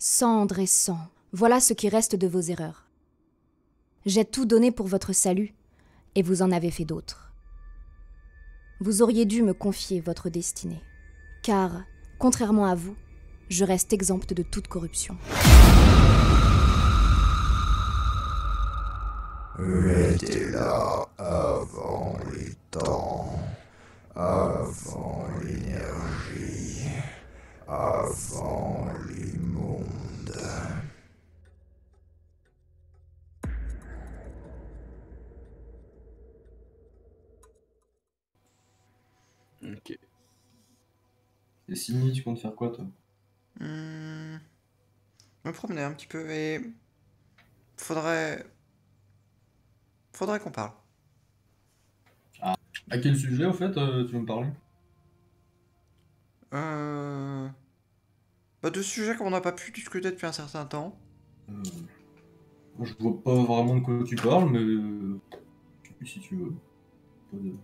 Cendre et sang, voilà ce qui reste de vos erreurs. J'ai tout donné pour votre salut, et vous en avez fait d'autres. Vous auriez dû me confier votre destinée, car, contrairement à vous, je reste exempte de toute corruption. J'étais là avant les temps, avant l'énergie, avant les mondes. Ok. Et Sydney, tu comptes faire quoi, toi? Me promener un petit peu et faudrait qu'on parle. À quel sujet, au fait, tu veux me parler? Euh... Deux sujets qu'on n'a pas pu discuter depuis un certain temps. Euh, Moi, je vois pas vraiment de quoi tu parles, mais si tu veux. Pas de-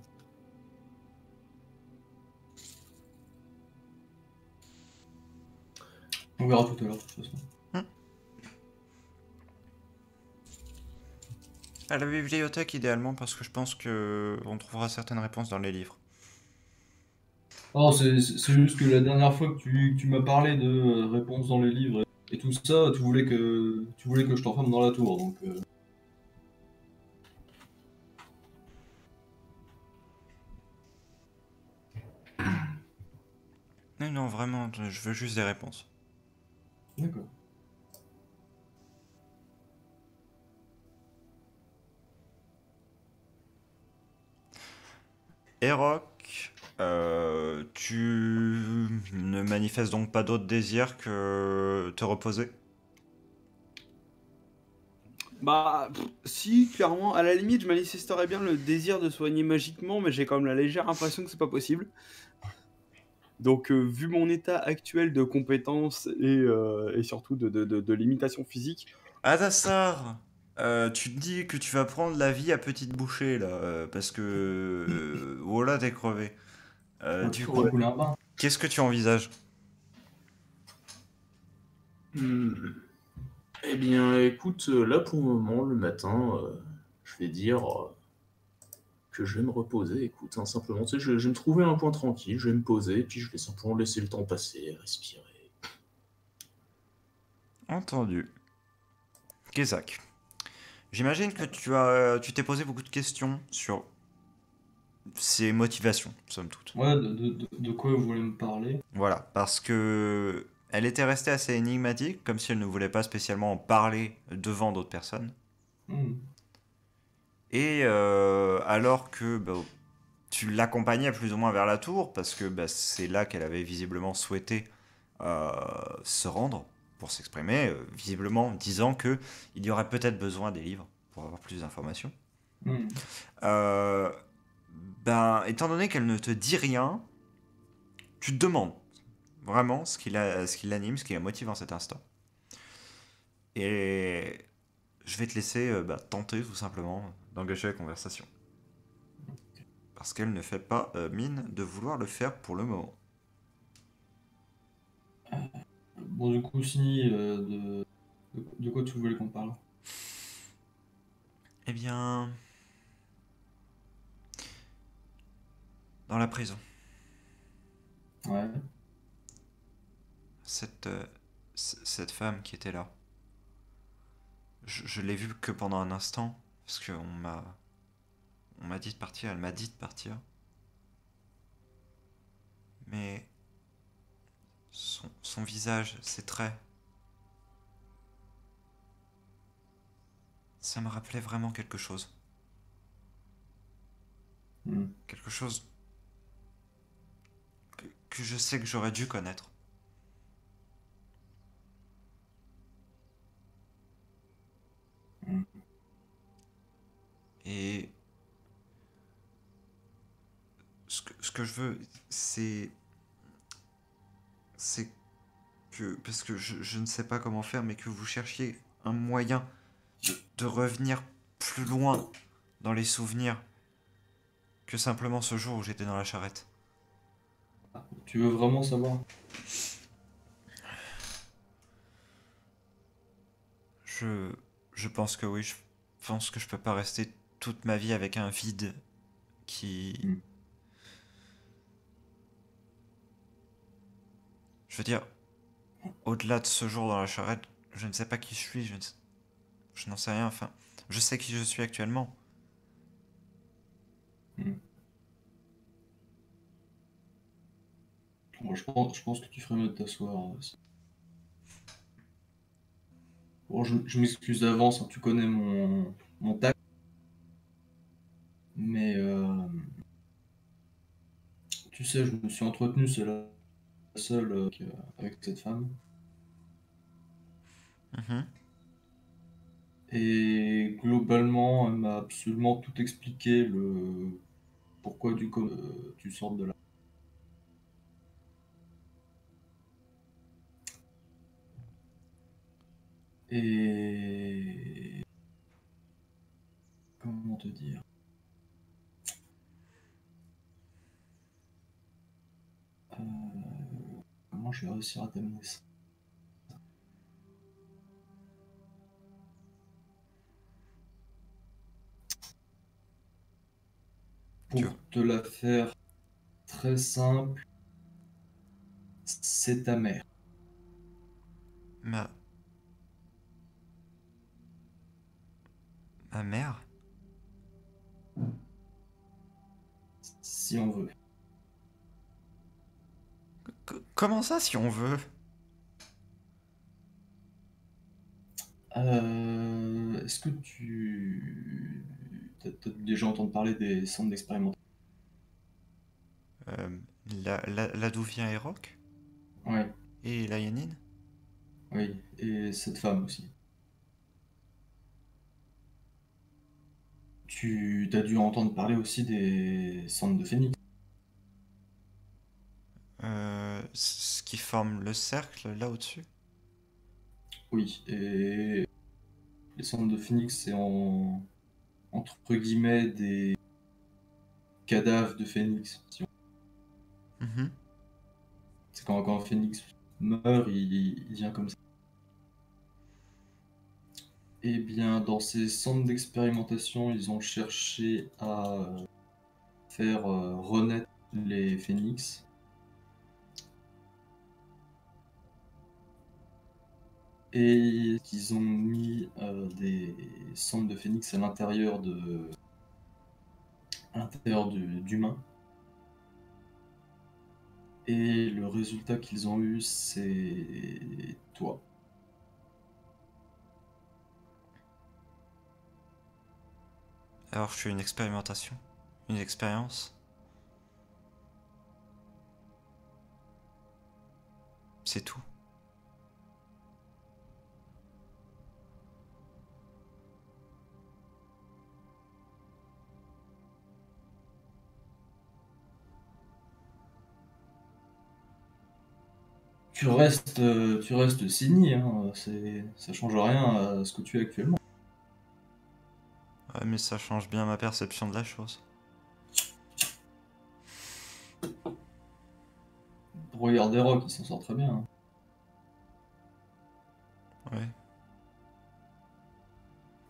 On verra tout à l'heure, de toute façon. À la bibliothèque idéalement parce que je pense que on trouvera certaines réponses dans les livres. Non, c'est juste que la dernière fois que tu m'as parlé de réponses dans les livres et tout ça, tu voulais que je t'enferme dans la tour, donc... Non, non, vraiment, je veux juste des réponses. D'accord. Eroc, tu ne manifestes donc pas d'autre désir que te reposer? Bah, si, clairement, à la limite, je manifesterais bien le désir de soigner magiquement, mais j'ai quand même la légère impression que c'est pas possible. Donc, vu mon état actuel de compétence et surtout de limitation physique, Adassar, tu te dis que tu vas prendre la vie à petite bouchée là, parce que voilà, t'es crevé. Ouais, Du faudrait coup, couler un bain. qu'est-ce que tu envisages? Hmm. Eh bien, écoute, là pour le moment, le matin, je vais dire que je vais me reposer. Écoute, hein, simplement, tu sais, je vais me trouver un point tranquille, je vais me poser, puis je vais simplement laisser le temps passer, respirer. Entendu. Kézak. J'imagine que tu t'es posé beaucoup de questions sur ses motivations, somme toute. Ouais, de quoi vous voulez me parler? Voilà, parce que elle était restée assez énigmatique, comme si elle ne voulait pas spécialement en parler devant d'autres personnes. Hmm. Et alors que tu l'accompagnais plus ou moins vers la tour, parce que c'est là qu'elle avait visiblement souhaité euh, se rendre pour s'exprimer, visiblement disant que il y aurait peut-être besoin des livres pour avoir plus d'informations. Hmm. Euh, étant donné qu'elle ne te dit rien, tu te demandes vraiment ce qui l'anime, ce qui la motive en cet instant. Et je vais te laisser tenter tout simplement d'engager la conversation. Parce qu'elle ne fait pas mine de vouloir le faire pour le moment. Bon, du coup, Sydney, de quoi tu voulais qu'on parle? Eh bien, dans la prison, Ouais. cette, cette femme qui était là, je l'ai vue que pendant un instant, parce on m'a dit de partir, elle m'a dit de partir. Mais son visage, ses traits, ça me rappelait vraiment quelque chose. Hmm. Quelque chose que je sais que j'aurais dû connaître. Hmm. Et ce que je veux, c'est que, parce que je ne sais pas comment faire, mais que vous cherchiez un moyen de revenir plus loin dans les souvenirs que simplement ce jour où j'étais dans la charrette. Tu veux vraiment savoir? Je, je pense que oui, je pense que je peux pas rester toute ma vie avec un vide qui... Hmm. Je veux dire, au-delà de ce jour dans la charrette, je ne sais pas qui je suis, je n'en sais rien, enfin... Je sais qui je suis actuellement. Hmm. Bon, je pense que tu ferais mieux de t'asseoir. Bon, je m'excuse d'avance, hein, tu connais mon tact, mais tu sais, je me suis entretenu seul avec cette femme. Mhm. Et globalement, elle m'a absolument tout expliqué, le pourquoi tu sortes de là. Et comment te dire? Euh, Comment je vais réussir à t'amener ça? Tu Pour vois. te la faire très simple, c'est ta mère. Ma... Ma mère? Si on veut. Comment ça, si on veut? Est-ce que t'as déjà entendu parler des centres d'expérimentation? Euh, là d'où vient Eroc? Ouais, Et la Yénine? oui, et cette femme aussi. Tu t'as dû entendre parler aussi des centres de Phoenix. Ce qui forme le cercle, là au-dessus? Oui, et les centres de Phoenix, c'est entre guillemets des cadavres de Phoenix. Mhm. C'est quand un Phoenix meurt, il vient comme ça. Eh bien, dans ces centres d'expérimentation, ils ont cherché à faire renaître les Phoenix. Et ils ont mis des centres de Phoenix à l'intérieur d'humains. Et le résultat qu'ils ont eu, c'est toi. Alors je fais une expérimentation. Une expérience. C'est tout. Tu restes Signy, hein, ça change rien à ce que tu es actuellement. Ouais, mais ça change bien ma perception de la chose. Regarde des Rock, il s'en sort très bien, hein. Ouais.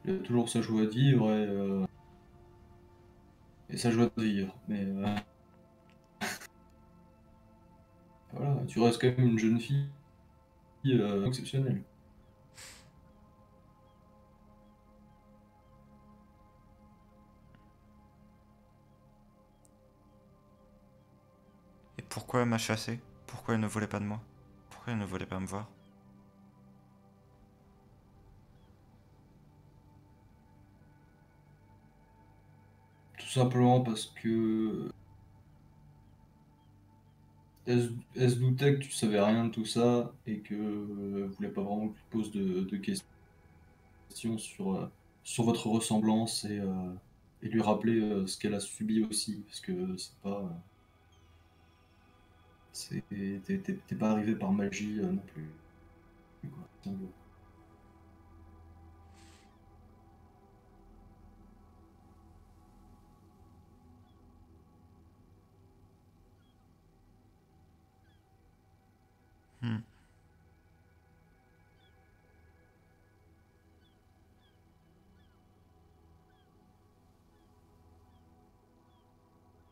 Il a toujours sa joie de vivre et sa joie de vivre. Mais voilà, tu restes quand même une jeune fille exceptionnelle. Et pourquoi elle m'a chassé? Pourquoi elle ne voulait pas de moi? Pourquoi elle ne voulait pas me voir? Tout simplement parce que elle se doutait que tu savais rien de tout ça et que voulait pas vraiment que tu poses de questions sur votre ressemblance et lui rappeler ce qu'elle a subi aussi, parce que c'est pas t'es pas arrivé par magie non plus, quoi, si on veut. Hmm.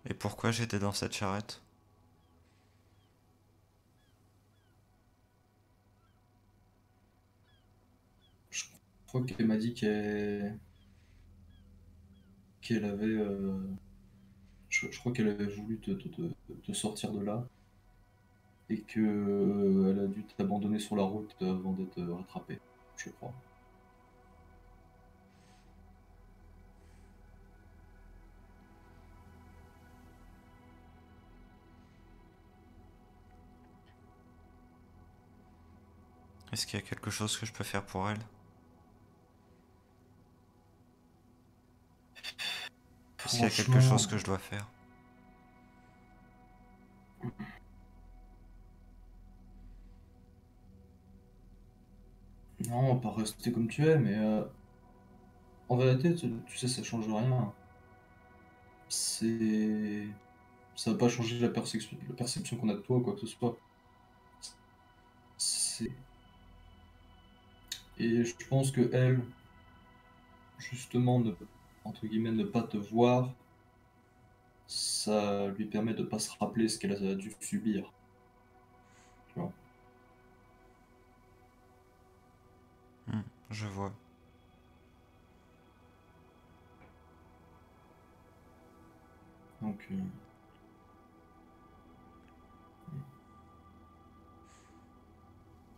Et pourquoi j'étais dans cette charrette? Je crois qu'elle m'a dit qu'elle avait. Je crois qu'elle avait voulu te sortir de là et que elle a dû t'abandonner sur la route avant d'être rattrapée, je crois. Est-ce qu'il y a quelque chose que je peux faire pour elle? Est-ce qu'il y a quelque chose Franchement, que je dois faire? non, pas rester comme tu es, mais en vérité, tu sais, ça change rien. C'est. Ça va pas changer la perception qu'on a de toi ou quoi que ce soit. C'est- Et je pense que elle, justement, entre guillemets, ne pas te voir, ça lui permet de pas se rappeler ce qu'elle a dû subir. Tu vois. Je vois. Donc,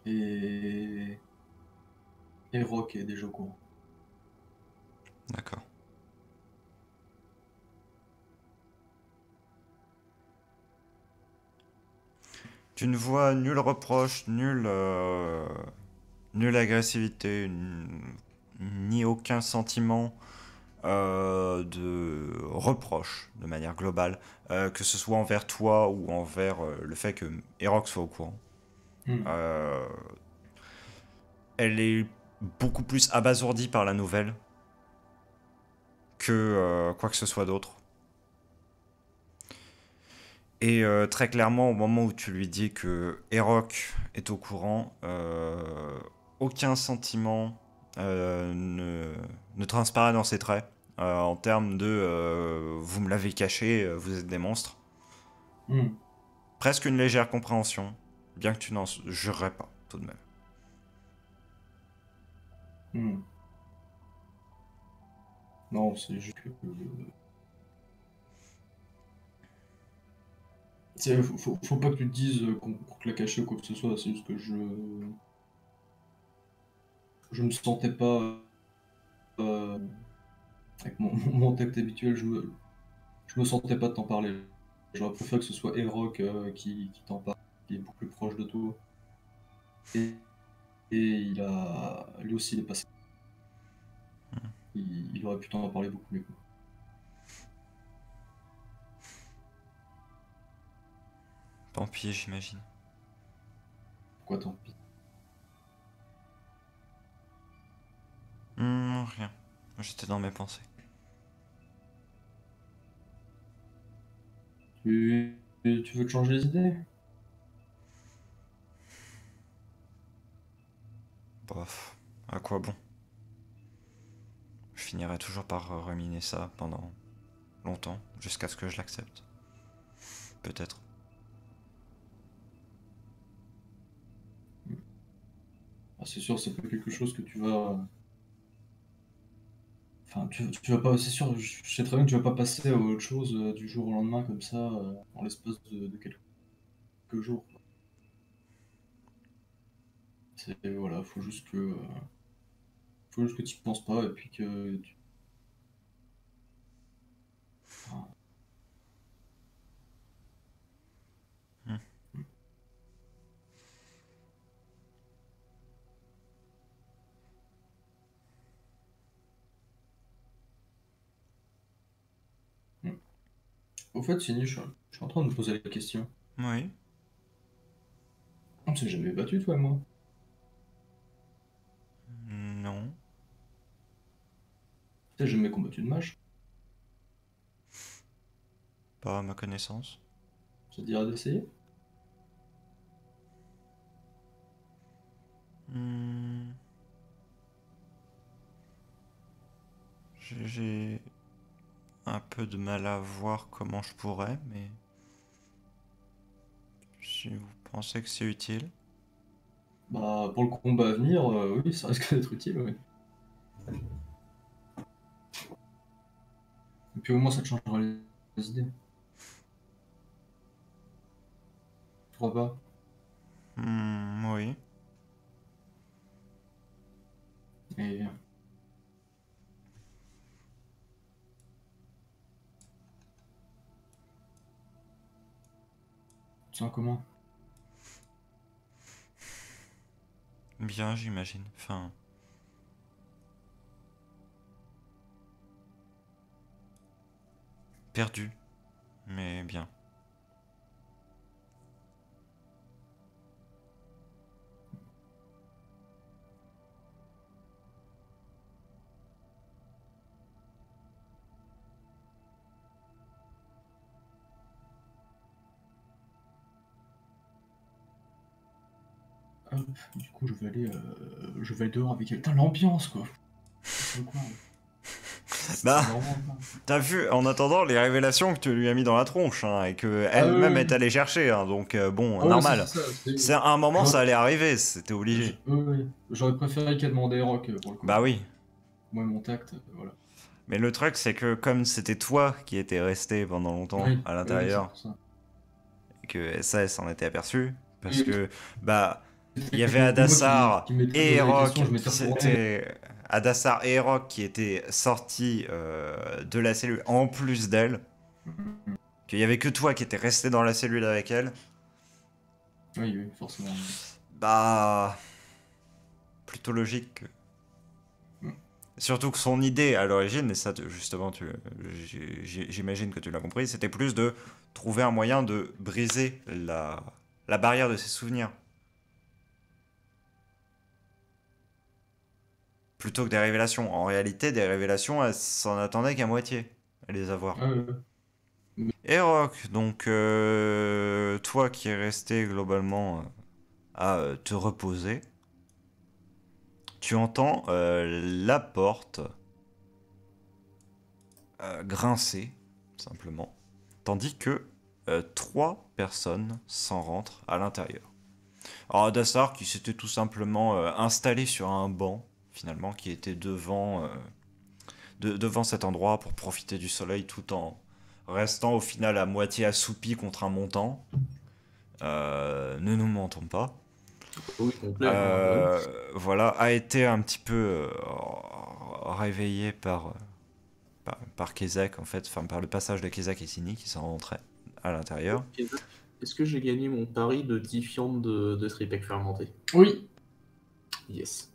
et... et Rock est déjà au courant. D'accord. Tu ne vois nul reproche, nulle agressivité, ni aucun sentiment de reproche de manière globale, que ce soit envers toi ou envers le fait que Erox soit au courant. Hmm. Euh, Elle est beaucoup plus abasourdie par la nouvelle que quoi que ce soit d'autre. Et très clairement, au moment où tu lui dis que Erok est au courant, aucun sentiment ne transparaît dans ses traits. En termes de vous me l'avez caché, vous êtes des monstres. Hmm. Presque une légère compréhension, bien que tu n'en jurerais pas, tout de même. Hmm. Non, c'est juste que... faut pas que tu te dises qu'on te l'a caché ou quoi que ce soit, c'est juste que je me sentais pas... avec mon tact habituel, je me sentais pas de t'en parler. J'aurais préféré que ce soit Elrock qui t'en parle, qui est beaucoup plus proche de toi. Et, et lui aussi, il est passé. Il aurait pu t'en parler beaucoup mieux. Tant pis, j'imagine. Quoi, tant pis. Rien. J'étais dans mes pensées. Tu veux te changer les idées? Bof, à quoi bon? Je finirai toujours par ruminer ça pendant longtemps, jusqu'à ce que je l'accepte. Peut-être. Ah, c'est sûr, c'est pas quelque chose que tu vas. Enfin, tu vas pas. C'est sûr, je sais très bien que tu vas pas passer à autre chose du jour au lendemain comme ça, en l'espace de quelques jours. Voilà, faut juste que tu y penses pas et puis que enfin, Hmm. hmm. Au fait, Sini, je suis en train de me poser la question. Oui. On s'est jamais battu, toi et moi. Non. T'as jamais combattu de mage. Pas à ma connaissance. Ça te dirait d'essayer? Hmm. J'ai un peu de mal à voir comment je pourrais, mais si vous pensez que c'est utile. Bah, pour le combat à venir, oui, ça risque d'être utile, oui. Et puis au moins, ça te changera les idées. Tu crois pas? Oui. Et tu sens comment? Bien, j'imagine. Enfin... perdu, mais bien. Hop, du coup, je vais aller dehors avec elle. Putain, l'ambiance, quoi. C'est quoi? Bah, C'est normal, quoi. t'as vu, en attendant, les révélations que tu lui as mis dans la tronche, hein, et que Ah oui, elle-même oui. est allée chercher, hein, donc bon, Ah ouais, normal. c'est ça. C'est à un moment, J'aurais- ça allait arriver, c'était obligé. Oui, oui. J'aurais préféré qu'elle demande à Rock pour le coup. Bah oui. Moi, mon tact, voilà. Mais le truc, c'est que comme c'était toi qui étais resté pendant longtemps Oui, à oui, l'intérieur, c'est pour ça. et que SAS s'en était aperçu, parce Oui. que, bah, il y avait C'est moi Adassar qui m'étais et posé la Rock question, je m'étais qui retourné. s'étaient... Adassar et Rock qui étaient sortis de la cellule en plus d'elle, qu'il y avait que toi qui étais resté dans la cellule avec elle, Oui, oui, forcément. bah... plutôt logique que... Mm. Surtout que son idée à l'origine, et ça justement, j'imagine que tu l'as compris, c'était plus de trouver un moyen de briser la barrière de ses souvenirs. Plutôt que des révélations. En réalité, des révélations, elle s'en attendait qu'à moitié à les avoir. Ah, ouais. Et Rock, donc toi qui es resté globalement à te reposer, tu entends la porte grincer, simplement, tandis que trois personnes s'en rentrent à l'intérieur. Alors Adassar qui s'était tout simplement installé sur un banc, finalement, qui était devant cet endroit pour profiter du soleil tout en restant au final à moitié assoupi contre un montant. Ne nous mentons pas. Oui, complet. Ouais. Voilà, a été un petit peu réveillé par Kezak, en fait, enfin par le passage de Kezak et Sini qui sont rentrés à l'intérieur. Est-ce que j'ai gagné mon pari de 10 fientes de tripec fermenté? Oui. Yes.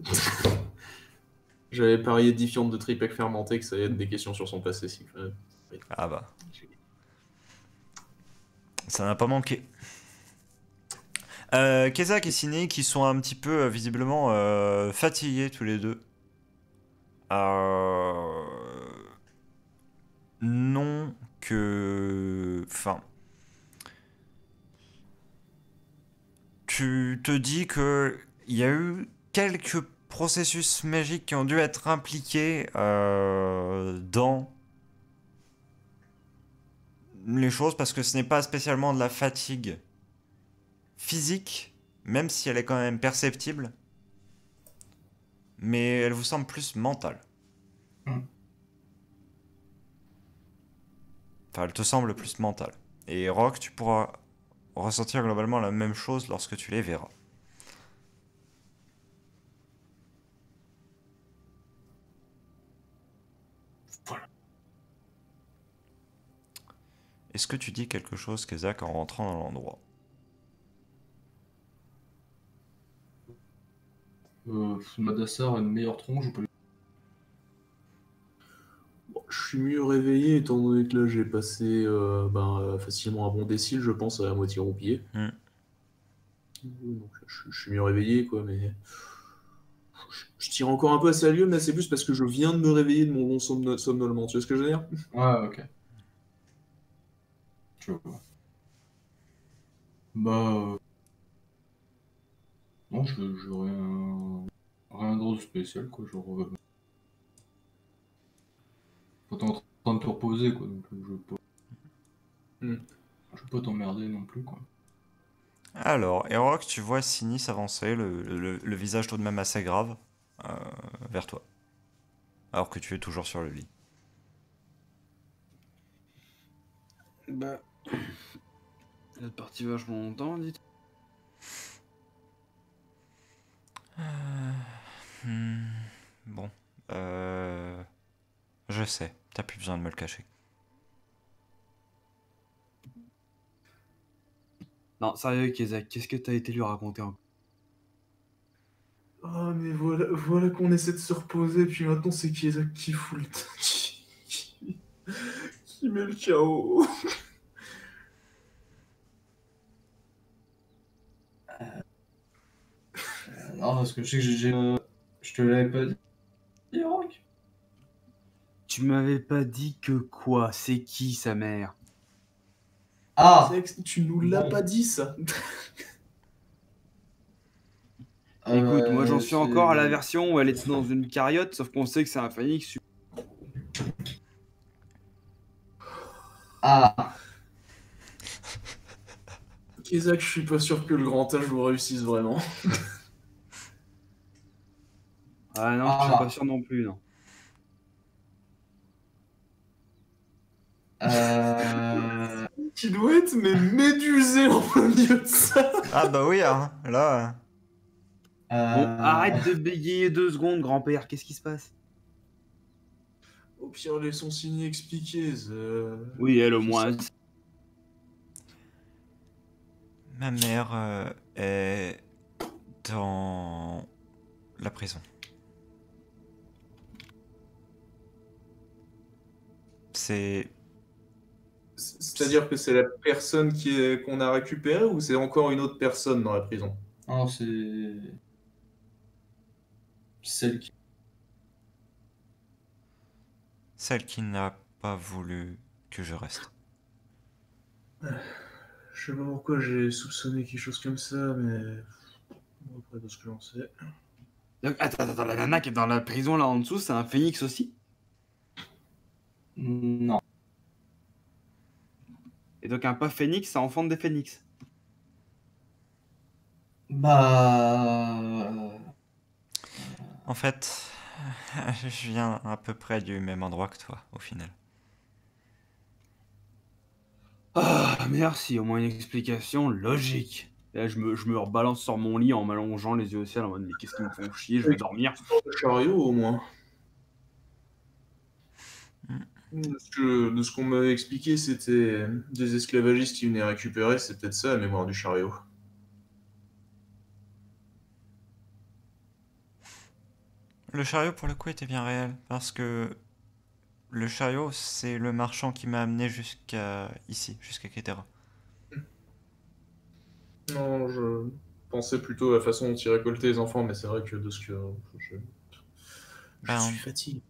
J'avais parié 10 fientes de tripec fermenté que ça allait être des questions sur son passé. Ah bah, ça n'a pas manqué. Kezak et Sini qui sont un petit peu visiblement fatigués tous les deux. Non que... Enfin... Tu te dis que il y a eu quelques processus magiques qui ont dû être impliqués dans les choses parce que ce n'est pas spécialement de la fatigue physique, même si elle est quand même perceptible, mais elle vous semble plus mentale. Mm. Enfin, elle te semble plus mentale. Et Rock, tu pourras ressentir globalement la même chose lorsque tu les verras. Voilà. Est-ce que tu dis quelque chose, Kezak, en rentrant dans l'endroit? Madassar a une meilleure tronche ou pas? Bon, je suis mieux réveillé étant donné que là j'ai passé facilement un bon décile, je pense, à la moitié roupillé. Donc je suis mieux réveillé, quoi, mais je tire encore un peu à sérieux, mais c'est plus parce que je viens de me réveiller de mon long somnolement. Tu vois ce que je veux dire? Ah, ok. Je vois. Bah, non, je rien d'autre de spécial, quoi. Genre, quand t'es en train te reposer, quoi. Donc, je veux pas, Hmm. je veux pas t'emmerder non plus, quoi. Alors, Erok, tu vois Sinis avancer, le visage tout de même assez grave, euh, vers toi. Alors que tu es toujours sur le lit. Bah. Elle est partie vachement longtemps, dites. Hmm, Bon. Je sais, t'as plus besoin de me le cacher. Non, sérieux, Kezak, qu'est-ce que t'as été lui raconter encore? Ah, mais voilà qu'on essaie de se reposer, puis maintenant c'est Kiesa qui fout le qui met le chaos. Non, parce que je sais que je te l'avais pas dit, Rock. Tu m'avais pas dit que quoi? C'est qui sa mère? Ah! C'est vrai que tu nous l'as Bon. pas dit, ça. Écoute, moi j'en suis C'est- encore à la version où elle était dans une carriote, sauf qu'on sait que c'est un phénix. Ah! Kiesa, je suis pas sûr que le grand âge vous réussisse vraiment. Ah non, je suis pas sûr non plus, non. Qui doit être mais médusé en plein milieu de ça. Ah bah oui, hein, là... Bon, arrête de bégayer 2 secondes, grand-père, qu'est-ce qui se passe? Au pire, laissons signer expliquer. Oui, elle au moins. Ma mère est dans la prison. C'est-à-dire que c'est la personne qu'on a récupérée ou c'est encore une autre personne dans la prison? Non, c'est celle qui. Celle qui n'a pas voulu que je reste. Je sais pas pourquoi j'ai soupçonné quelque chose comme ça, mais. Bon, après, de ce que j'en sais. Donc, attends, la nana qui est dans la prison là en dessous, c'est un phénix aussi? Non. Et donc un pas phénix, ça enfante des phénix. Bah. En fait, je viens à peu près du même endroit que toi, au final. Ah, merci, au moins une explication logique. Et là, je me rebalance sur mon lit en m'allongeant les yeux au ciel en mode mais qu'est-ce qu'ils me font chier, je vais dormir. Le chariot, au moins. De ce qu'on m'avait expliqué, c'était des esclavagistes qui venaient récupérer, c'est peut-être ça la mémoire du chariot. Le chariot, pour le coup, était bien réel, parce que le chariot, c'est le marchand qui m'a amené jusqu'à ici, jusqu'à Ketera. Non, je pensais plutôt à la façon dont ils récoltaient les enfants, mais c'est vrai que de ce que. Je Ben, suis fatigué.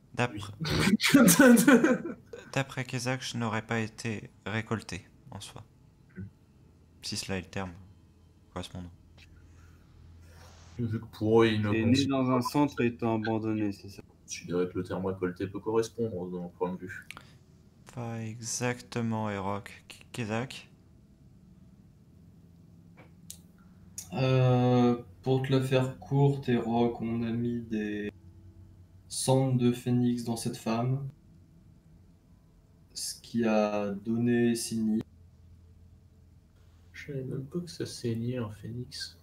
d'après Kezak, je n'aurais pas été récolté, en soi. Si cela est le terme correspondant. Vu que pour eux, ils ne T'es né dans un centre et t'as abandonné, c'est ça? Je dirais que le terme récolté peut correspondre dans mon point de vue. Pas exactement, Erok. Kezak? Pour te la faire courte, et Rock, on a mis des cendres de phénix dans cette femme, ce qui a donné Sini. Je savais même pas que ça saignait un phénix.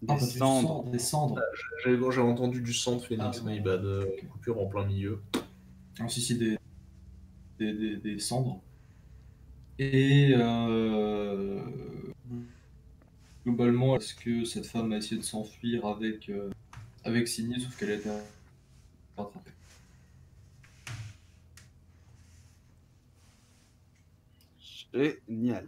Ah, Des cendres. Des cendres. J'avais entendu du sang de phénix, Ah, mais bon. bah de coupure en plein milieu. Ah, si, des cendres. Et globalement, est-ce que cette femme a essayé de s'enfuir avec Sini, sauf qu'elle a été rattrapée. Génial.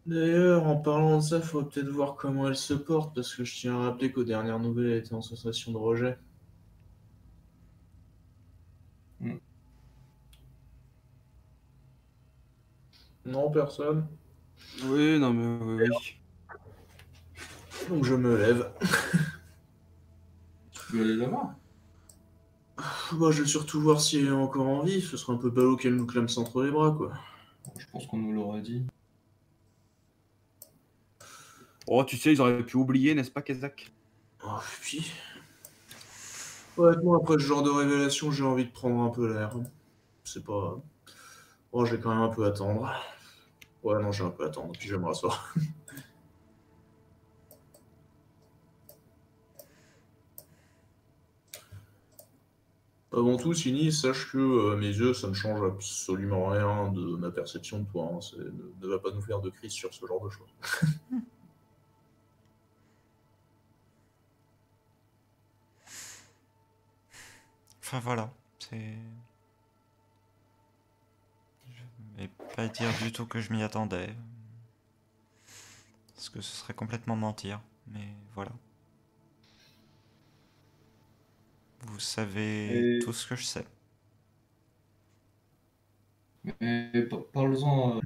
D'ailleurs, en parlant de ça, faut peut-être voir comment elle se porte, parce que je tiens à rappeler qu'aux dernières nouvelles, elle était en sensation de rejet. Non, personne. Oui, non mais oui. Donc je me lève. Tu veux aller là-bas? Bah, je vais surtout voir si elle est encore en vie. Ce serait un peu ballot qu'elle nous clame ça entre les bras, quoi. Je pense qu'on nous l'aurait dit. Oh, tu sais, ils auraient pu oublier, n'est-ce pas, Kazak? Oh, puis... Honnêtement, après ce genre de révélation, j'ai envie de prendre un peu l'air. C'est pas... Oh, je vais quand même un peu attendre. Ouais, non, je vais un peu attendre, puis je vais me rasseoir. Avant tout, Sini, sache que mes yeux, ça ne change absolument rien de ma perception de toi. Hein. Ne va pas nous faire de crise sur ce genre de choses. Enfin voilà, c'est... Je vais pas dire du tout que je m'y attendais. Parce que ce serait complètement mentir, mais voilà. Vous savez Et, tout ce que je sais. parle-en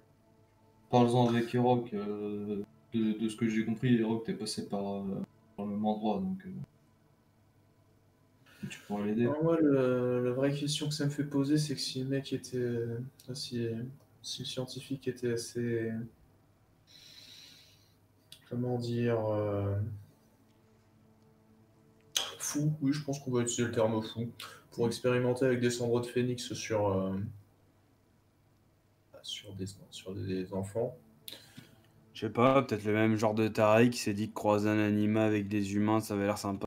avec Erok. De ce que j'ai compris, Erok, t'es passé par le même endroit, donc tu pourrais l'aider. Alors moi, la vraie question que ça me fait poser, c'est que si le mec était... si le scientifique était assez... Comment dire... fou, oui, je pense qu'on va utiliser le terme fou, pour expérimenter avec des cendres de phénix sur des enfants. Je sais pas, peut-être le même genre de taré qui s'est dit que croiser un animal avec des humains, ça avait l'air sympa.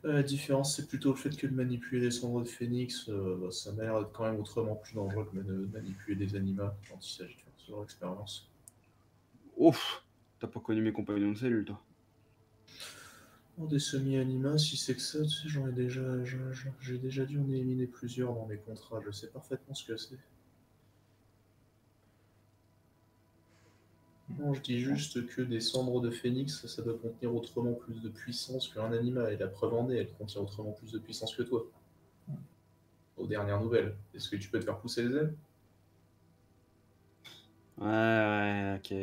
La différence, c'est plutôt le fait que de manipuler les cendres de phénix, ça m'a l'air d'être quand même autrement plus dangereux que de manipuler des animaux quand il s'agit de faire ce genre d'expérience. Ouf, t'as pas connu mes compagnons de cellule, toi. Bon, des semi-animaux, si c'est que ça, tu sais, j'ai déjà dû en éliminer plusieurs dans mes contrats, je sais parfaitement ce que c'est. Non, je dis juste que des cendres de phénix, ça doit contenir autrement plus de puissance qu'un animal, et la preuve en est, elle contient autrement plus de puissance que toi. Aux dernières nouvelles, est-ce que tu peux te faire pousser les ailes? Ouais, ok.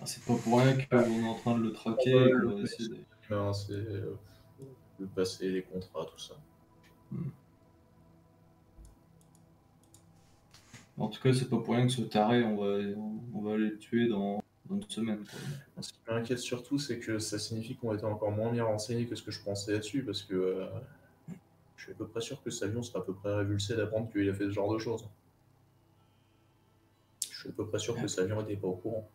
Ah, c'est pas pour rien qu'on est en train de le traquer et qu'on va essayer de... C'est le passé, les contrats, tout ça. En tout cas, c'est pas pour rien que ce taré, on va aller le tuer dans une semaine, quoi. Ce qui m'inquiète surtout, c'est que ça signifie qu'on était encore moins bien renseignés que ce que je pensais là-dessus, parce que je suis à peu près sûr que Savion serait à peu près révulsé d'apprendre qu'il a fait ce genre de choses. Je suis à peu près sûr que Savion n'était pas au courant.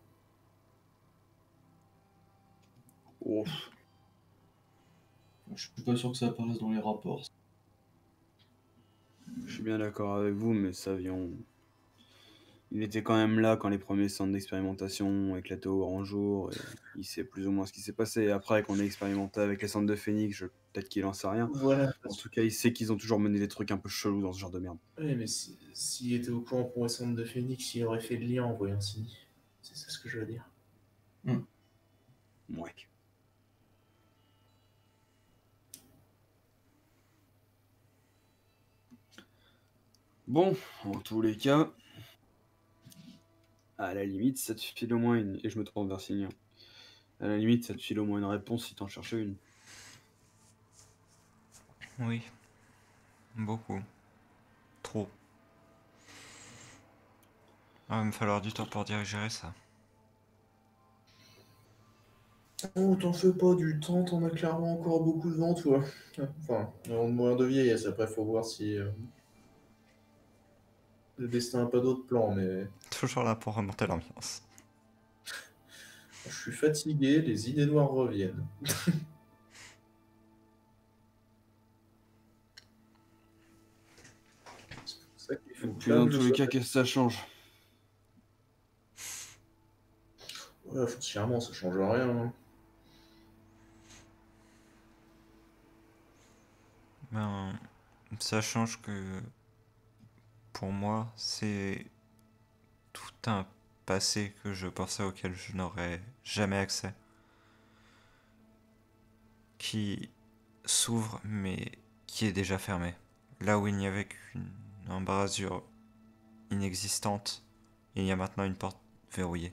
Ouf. Je suis pas sûr que ça apparaisse dans les rapports. Je suis bien d'accord avec vous, mais Savion... Il était quand même là quand les premiers centres d'expérimentation ont éclaté au grand jour, et il sait plus ou moins ce qui s'est passé. Et après qu'on ait expérimenté avec les centres de Phoenix, peut-être qu'il en sait rien. Voilà. En tout cas, il sait qu'ils ont toujours mené des trucs un peu chelous dans ce genre de merde. Oui, mais s'il était au courant pour les centres de Phoenix, il aurait fait le lien en voyant Sini. C'est ça ce que je veux dire. Ouais. Bon, en tous les cas, à la limite, ça te file au moins une... Et je me tourne vers Signia. À la limite, ça te file au moins une réponse si t'en cherchais une. Oui. Beaucoup. Trop. Il va me falloir du temps pour digérer ça. Oh, t'en fais pas du temps, t'en as clairement encore beaucoup devant toi. Enfin, on de mourir de vieillesse, après faut voir si le destin n'a pas d'autres plans, mais Toujours là pour remonter l'ambiance. je suis fatigué, les idées noires reviennent. C'est pour ça qu'il Et faut puis pas dans que je tous les sois cas, qu'est-ce que ça change? Ouais, foncièrement, ça change rien. Hein. Ben, ça change que pour moi, c'est tout un passé que je pensais auquel je n'aurais jamais accès. Qui s'ouvre mais qui est déjà fermé. Là où il n'y avait qu'une embrasure inexistante, il y a maintenant une porte verrouillée.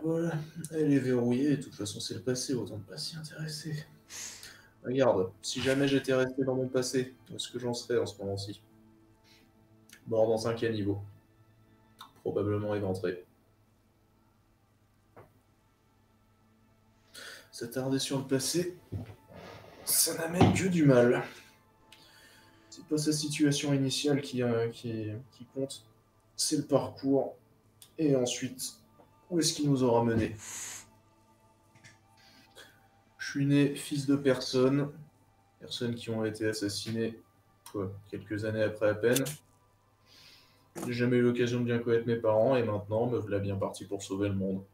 Voilà, elle est verrouillée, de toute façon c'est le passé, autant ne pas s'y intéresser. Regarde, si jamais j'étais resté dans mon passé, où est-ce que j'en serais en ce moment-ci? Mort dans un caniveau. Probablement éventré. S'attarder sur le passé, ça n'amène que du mal. C'est pas sa situation initiale qui compte, c'est le parcours. Et ensuite, où est-ce qu'il nous aura menés? Je suis né fils de personnes qui ont été assassinées quelques années après à peine. J'ai jamais eu l'occasion de bien connaître mes parents et maintenant me voilà bien parti pour sauver le monde.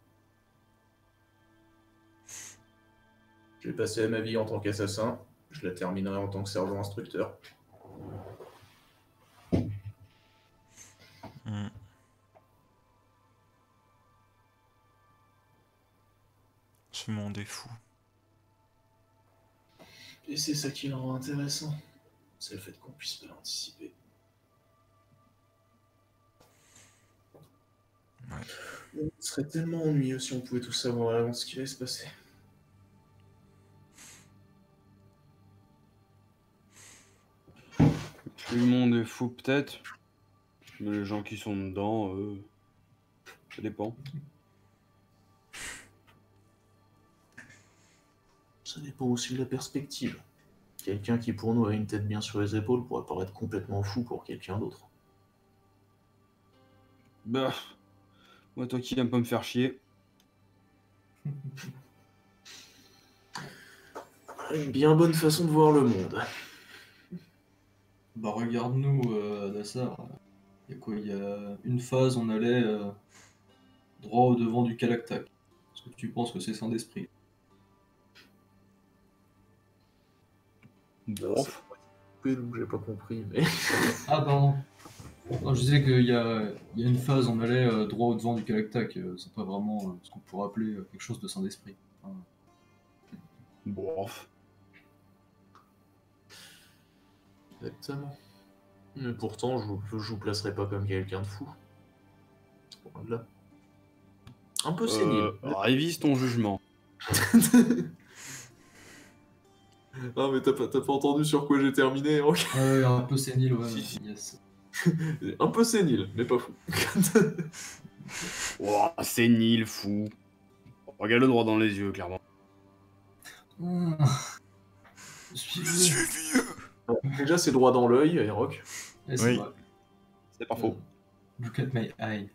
J'ai passé ma vie en tant qu'assassin, je la terminerai en tant que sergent instructeur. Hmm. Ce monde est fou. Et c'est ça qui le rend intéressant. C'est le fait qu'on puisse pas l'anticiper. Ouais. Ce serait tellement ennuyeux si on pouvait tout savoir à l'avance ce qui allait se passer. Tout le monde est fou peut-être, mais les gens qui sont dedans, ça dépend. Ça dépend aussi de la perspective. Quelqu'un qui pour nous a une tête bien sur les épaules pourrait paraître complètement fou pour quelqu'un d'autre. Bah, moi toi qui aime pas me faire chier. Une bien bonne façon de voir le monde. Bah regarde-nous, Nassar. Il y a quoi? Il y a une phase, on allait droit au devant du Kalaktak. Est-ce que tu penses que c'est saint d'esprit? Bon. Donc j'ai pas compris, mais... Ah pardon. Non, je disais qu'il y a une phase, on allait droit au devant du Kalaktak. C'est pas vraiment ce qu'on pourrait appeler quelque chose de saint d'esprit. Enfin, Bon. Exactement. Mais pourtant, je vous placerai pas comme quelqu'un de fou. Loin de là. Un peu sénile. Révise ton jugement. Non mais t'as pas entendu sur quoi j'ai terminé, ok. ouais, un peu sénile, ouais. Si, si. Yes. Un peu sénile, mais pas fou. Oh, sénile, fou. Regarde le droit dans les yeux, clairement. Je suis vieux. vieux. Déjà, c'est droit dans l'œil, Aeroc. Eh, c'est Oui. vrai. C'est pas faux. Look at my eye.